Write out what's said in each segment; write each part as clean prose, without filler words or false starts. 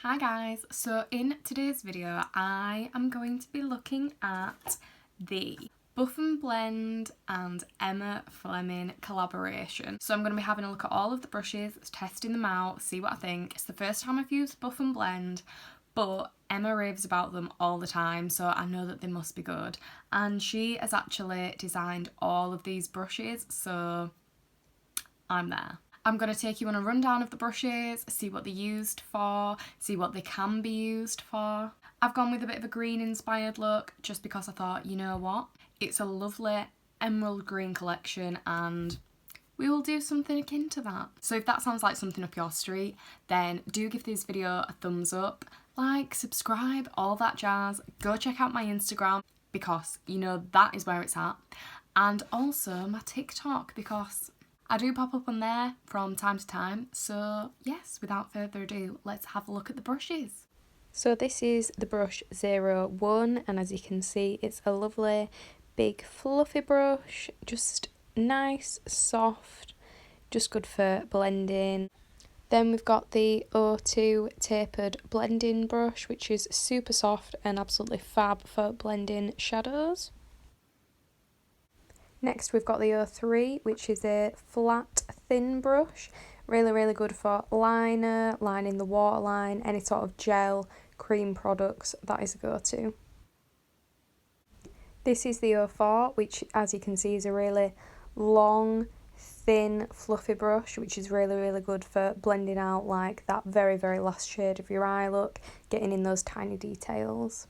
Hi guys, so in today's video I am going to be looking at the Buff and Blend and Emma Fleming collaboration. So I'm going to be having a look at all of the brushes, testing them out, see what I think. It's the first time I've used Buff and Blend, but Emma raves about them all the time, so I know that they must be good. And she has actually designed all of these brushes, so I'm there. I'm going to take you on a rundown of the brushes, see what they're used for, see what they can be used for. I've gone with a bit of a green inspired look just because I thought, you know what, it's a lovely emerald green collection and we will do something akin to that. So if that sounds like something up your street, then do give this video a thumbs up, like, subscribe, all that jazz. Go check out my Instagram because you know that is where it's at, and also my TikTok because I do pop up on there from time to time. So yes, without further ado, let's have a look at the brushes. So this is the brush 01, and as you can see it's a lovely big fluffy brush, just nice, soft, just good for blending. Then we've got the 02 tapered blending brush, which is super soft and absolutely fab for blending shadows. Next we've got the 03, which is a flat thin brush, really good for liner, lining the waterline, any sort of gel, cream products, that is a go-to. This is the 04, which as you can see is a really long, thin, fluffy brush, which is really good for blending out like that very last shade of your eye look, getting in those tiny details.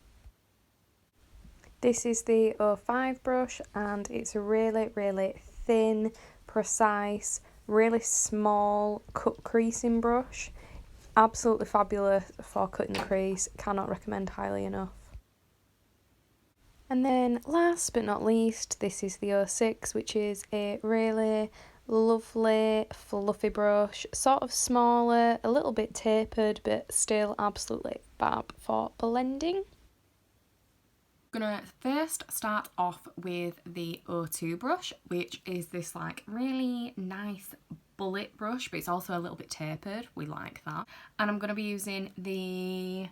This is the 05 brush and it's a really thin, precise, really small cut creasing brush. Absolutely fabulous for cutting the crease, cannot recommend highly enough. And then last but not least, this is the 06, which is a really lovely fluffy brush, sort of smaller, a little bit tapered, but still absolutely fab for blending. I'm gonna first start off with the 02 brush, which is this like really nice bullet brush, but it's also a little bit tapered. We like that. And I'm gonna be using the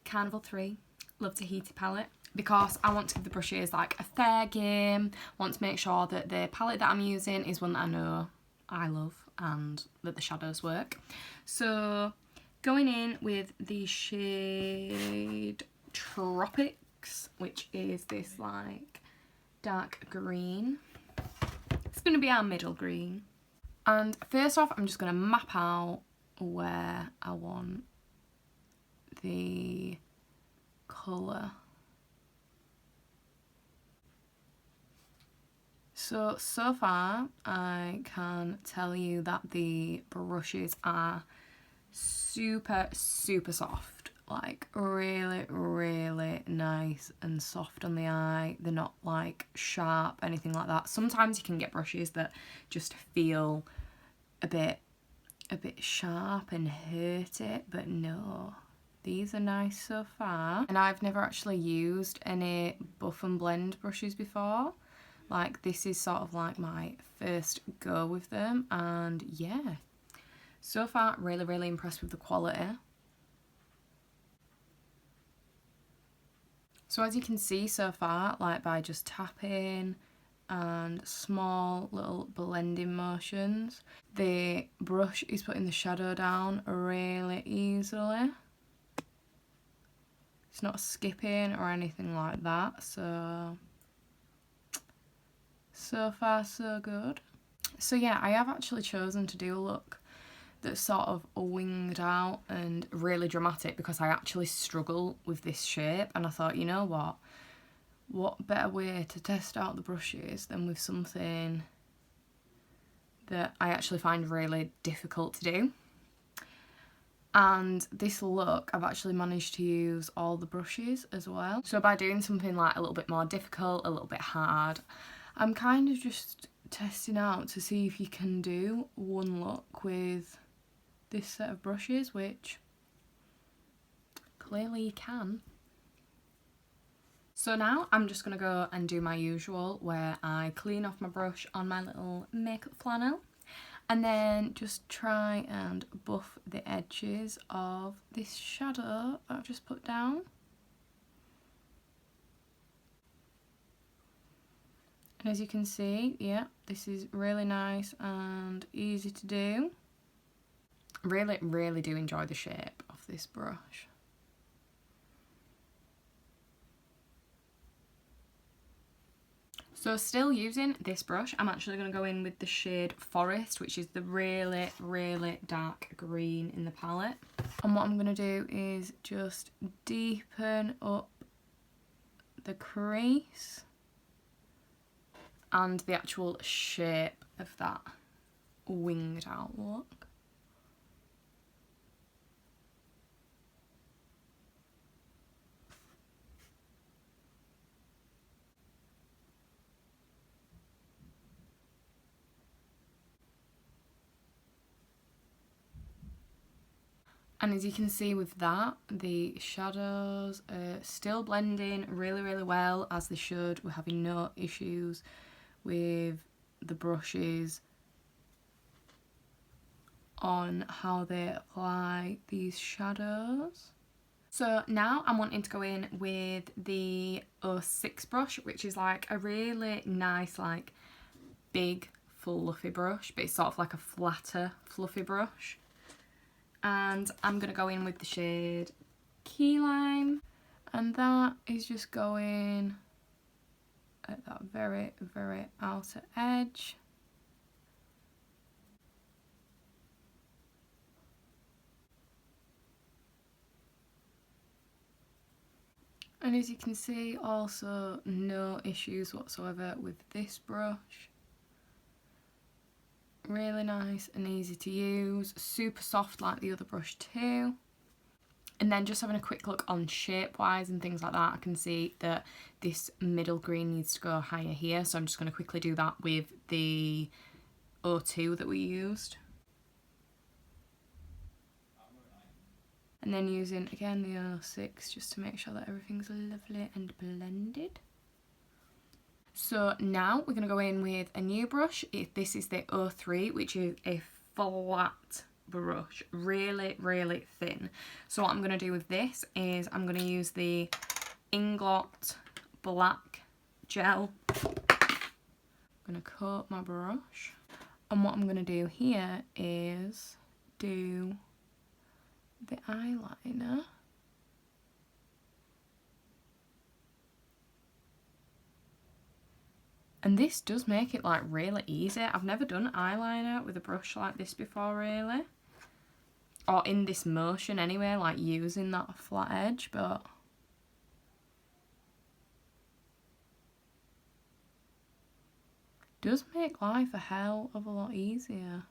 Carnival 3 Love Tahiti palette because I want to give the brushes like a fair game. Want to make sure that the palette that I'm using is one that I know I love and that the shadows work. So going in with the shade Tropics, which is this like dark green. It's going to be our middle green. And first off, I'm just going to map out where I want the colour. So far I can tell you that the brushes are super soft, like really nice and soft on the eye. They're not like sharp, anything like that. Sometimes you can get brushes that just feel a bit sharp and hurt it, but no, these are nice so far. And I've never actually used any Buff and Blend brushes before. Like this is sort of like my first go with them, and yeah, so far really impressed with the quality. So as you can see so far, like by just tapping and small little blending motions, the brush is putting the shadow down really easily. It's not skipping or anything like that, so far so good. So yeah, I have actually chosen to do a look that's sort of winged out and really dramatic because I actually struggle with this shape, and I thought, you know what better way to test out the brushes than with something that I actually find really difficult to do. And this look, I've actually managed to use all the brushes as well. So by doing something like a little bit more difficult, a little bit hard, I'm kind of just testing out to see if you can do one look with this set of brushes, which clearly you can. So now I'm just going to go and do my usual where I clean off my brush on my little makeup flannel And then just try and buff the edges of this shadow that I've just put down. And as you can see, yeah, this is really nice and easy to do. Really, really do enjoy the shape of this brush. So still using this brush, I'm actually going to go in with the shade Forest, which is the really, really dark green in the palette. And what I'm going to do is just deepen up the crease and the actual shape of that winged out look. And as you can see with that, the shadows are still blending really, really well as they should. We're having no issues with the brushes on how they apply these shadows. So now I'm wanting to go in with the 06 brush, which is like a really nice, like big fluffy brush, but it's sort of like a flatter fluffy brush. And I'm going to go in with the shade Key Lime, and that is just going at that very, very outer edge. And as you can see, also no issues whatsoever with this brush. Really nice and easy to use, super soft like the other brush too. And then just having a quick look on shape wise and things like that, I can see that this middle green needs to go higher here, so I'm just going to quickly do that with the 02 that we used. And then using again the 06 just to make sure that everything's lovely and blended. So now we're going to go in with a new brush. This is the 03, which is a flat brush, really, really thin. So what I'm going to do with this is I'm going to use the Inglot Black Gel. I'm going to coat my brush. And what I'm going to do here is do the eyeliner. And this does make it like really easy. I've never done eyeliner with a brush like this before really. Or in this motion anyway, like using that flat edge, but does make life a hell of a lot easier.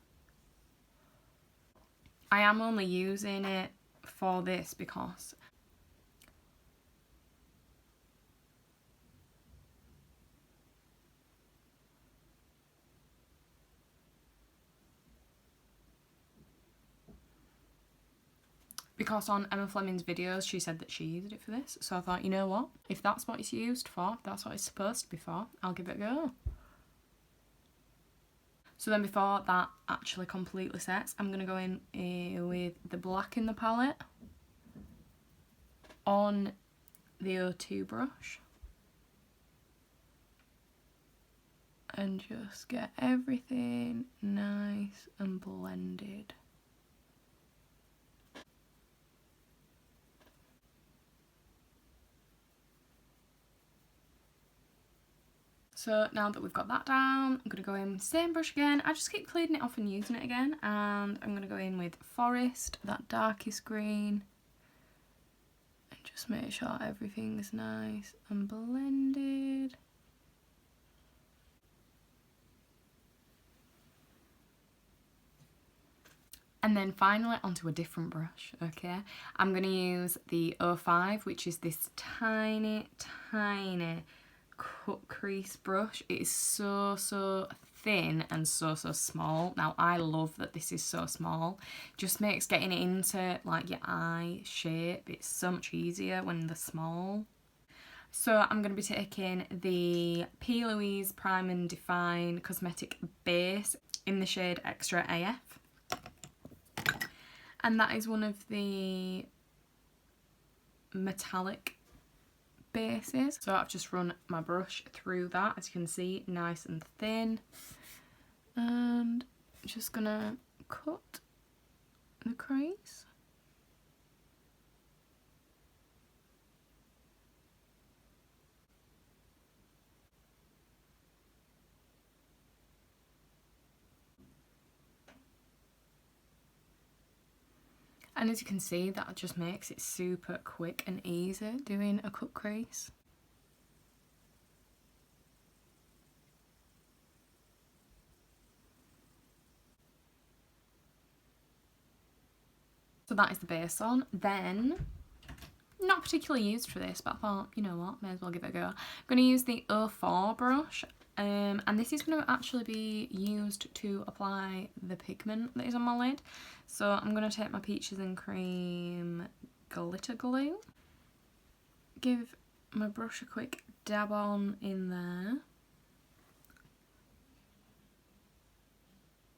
I am only using it for this because on Emma Fleming's videos she said that she used it for this, so I thought, you know what, if that's what it's used for, if that's what it's supposed to be for, I'll give it a go. So then before that actually completely sets, I'm going to go in with the black in the palette on the 02 brush and just get everything nice and blended. So now that we've got that down, I'm going to go in with the same brush again. I just keep cleaning it off and using it again. And I'm going to go in with Forest, that darkest green. And just make sure everything's nice and blended. And then finally onto a different brush, okay? I'm going to use the 05, which is this tiny, tiny cut crease brush. It is so thin and so small. Now I love that this is so small, just makes getting it into like your eye shape, it's so much easier when they're small. So I'm going to be taking the P. Louise Prime and Define Cosmetic Base in the shade Extra AF. And that is one of the metallic bases. So I've just run my brush through that, as you can see, nice and thin. And just gonna cut the crease. And as you can see, that just makes it super quick and easy doing a cut crease. So that is the base on. Then, not particularly used for this, but I thought, you know what, may as well give it a go. I'm going to use the 04 brush, and this is going to actually be used to apply the pigment that is on my lid. So I'm going to take my Peaches and Cream glitter glue, give my brush a quick dab on in there,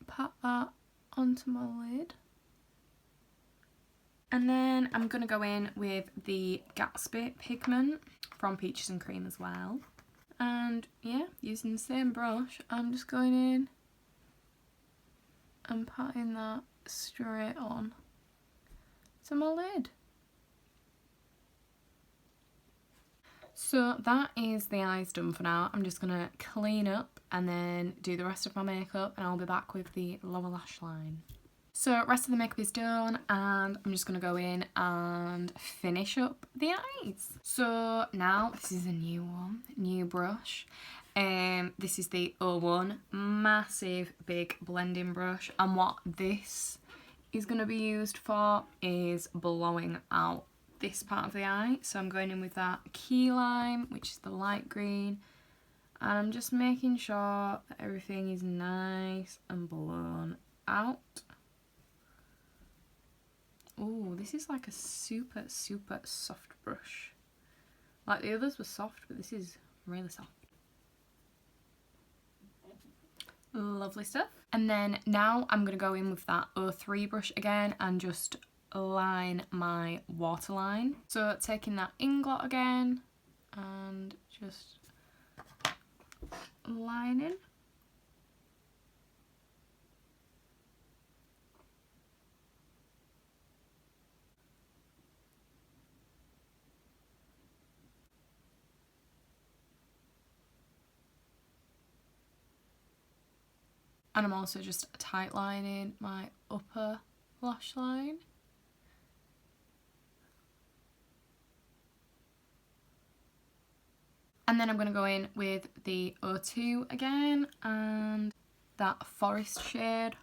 pat that onto my lid. And then I'm going to go in with the Gatsby pigment from Peaches and Cream as well. And yeah, using the same brush, I'm just going in and patting that straight on to my lid. So that is the eyes done for now. I'm just going to clean up and then do the rest of my makeup, and I'll be back with the lower lash line. So rest of the makeup is done, and I'm just going to go in and finish up the eyes. So now this is a new one, new brush. This is the 01, massive big blending brush, and what this is going to be used for is blowing out this part of the eye. So I'm going in with that key lime, which is the light green, and I'm just making sure that everything is nice and blown out. Oh, this is like a super, super soft brush. Like the others were soft, but this is really soft. Lovely stuff. And then now I'm going to go in with that 03 brush again and just line my waterline. So taking that inglot again and just lining. And I'm also just tight lining my upper lash line. And then I'm going to go in with the 02 again and that forest shade.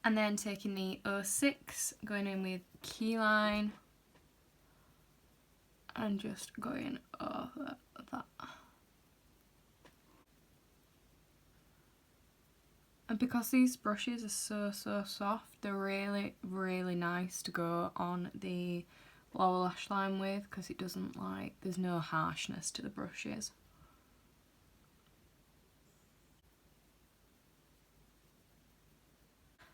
And then taking the 06, going in with keyline and just going over that. And because these brushes are so soft, they're really nice to go on the lower lash line with, because it doesn't there's no harshness to the brushes.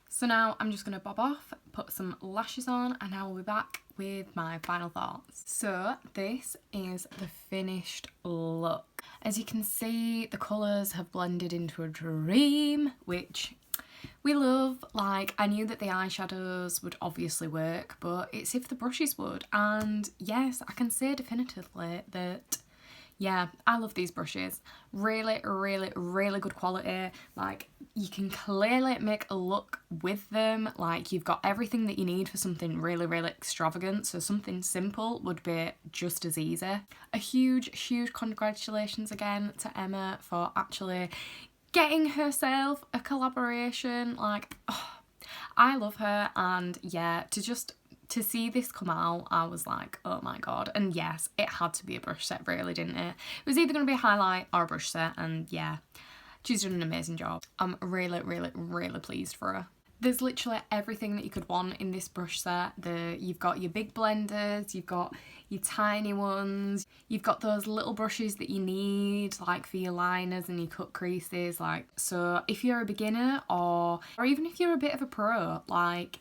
So now I'm just going to bob off, put some lashes on, and I will be back with my final thoughts. So this is the finished look. As you can see, the colours have blended into a dream, which we love. Like, I knew that the eyeshadows would obviously work, but it's if the brushes would. And yes, I can say definitively that, yeah, I love these brushes. Really good quality. Like, you can clearly make a look with them. Like, you've got everything that you need for something really extravagant. So something simple would be just as easy. A huge congratulations again to Emma for actually getting herself a collaboration. Like, oh, I love her, and yeah, to see this come out, I was like, oh my god. And yes, it had to be a brush set, really, didn't it? It was either going to be a highlight or a brush set, and yeah, she's done an amazing job. I'm really pleased for her. There's literally everything that you could want in this brush set. You've got your big blenders, you've got your tiny ones, you've got those little brushes that you need like for your liners and your cut creases. Like, so if you're a beginner or even if you're a bit of a pro, like,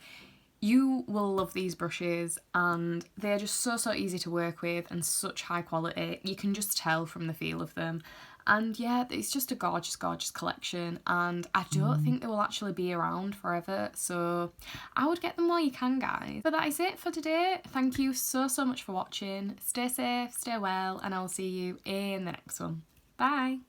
you will love these brushes, and they're just so easy to work with and such high quality. You can just tell from the feel of them. And yeah, it's just a gorgeous collection, and I don't think they will actually be around forever, so I would get them while you can, guys. But that is it for today. Thank you so much for watching. Stay safe, stay well, and I'll see you in the next one. Bye!